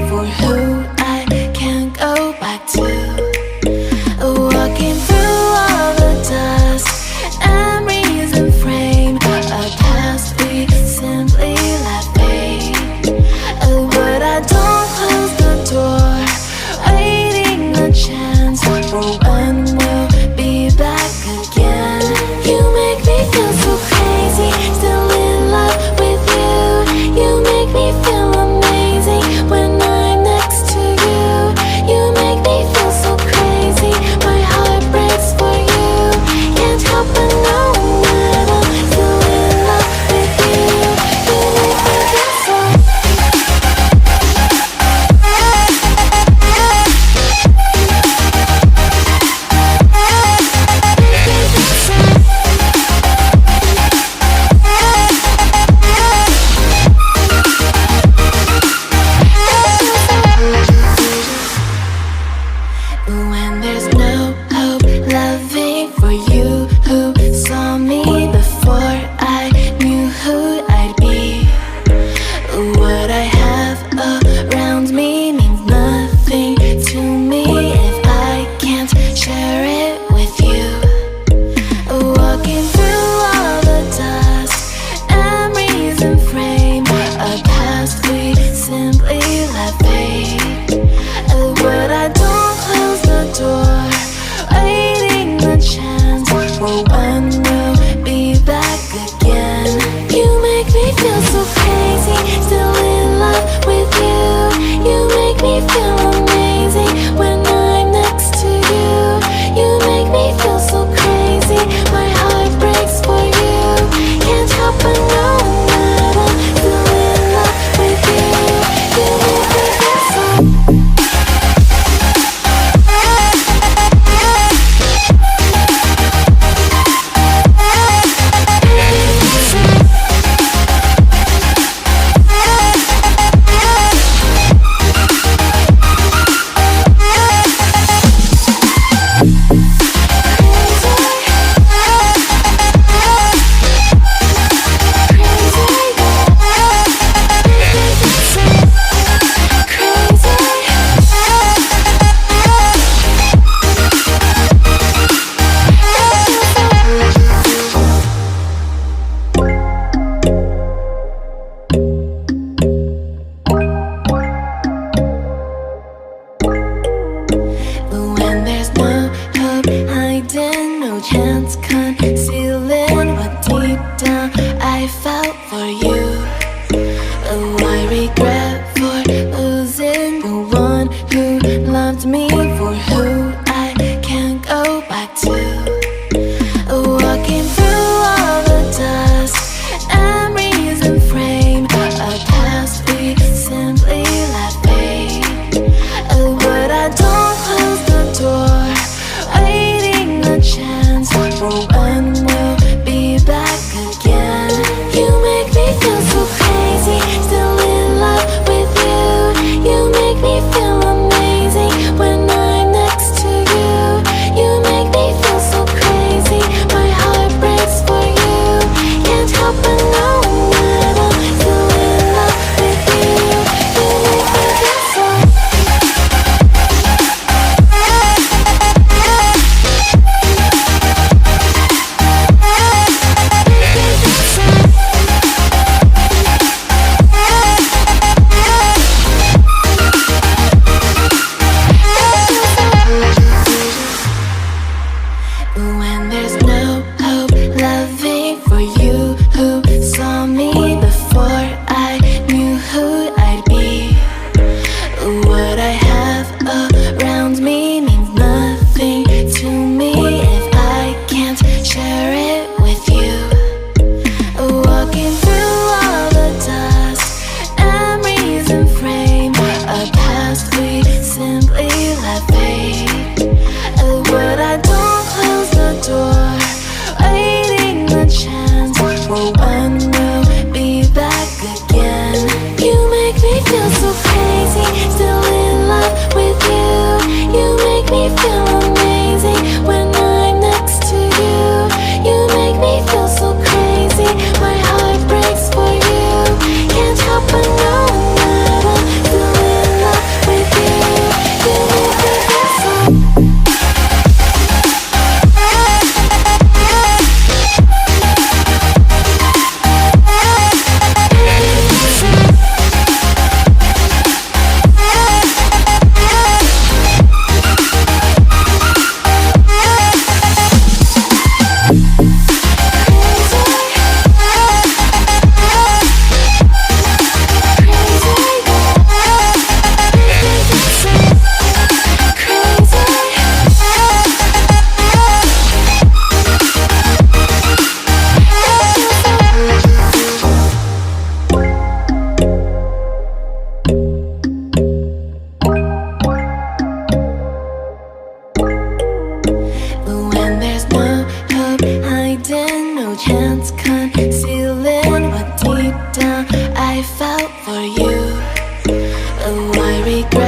for who I can't go back to. Walking through all the dust, memories and frame, a past we simply let fade. But I don't close the door, waiting a chance for when we'll be back again. You make me feel so crazy, still in love with you. You make me feel amazing when I'm next to you. You make me feel so crazy, my heart breaks for you. Can't help but know that I'm still in love with you. You make me feel so. When there's no hope, loving for you who saw me before I knew who I'd be. What I have around me means nothing to me if I can't share it with you. Walking through all the dust, memories and frame, a past we simply let fade. But I don't close the door, waiting the chance for when we'll be back again. You make me feel so crazy, still in love with you. You make me feel amazing when I'm next to you. You make me feel so crazy, my heart breaks for you. Can't help but know that I'm still in love with you. You make me feel so. When there's no hope hiding, no chance concealing what deep down I felt for you. Oh, I regret for losing the one who loved me for who I can't go back to. Walking through all the dust, memories and frame, a past we simply let fade. But I don't close the door, waiting a chance for when we'll be back again. You make me feel so crazy, still in love with you. You make me feel amazing when regret.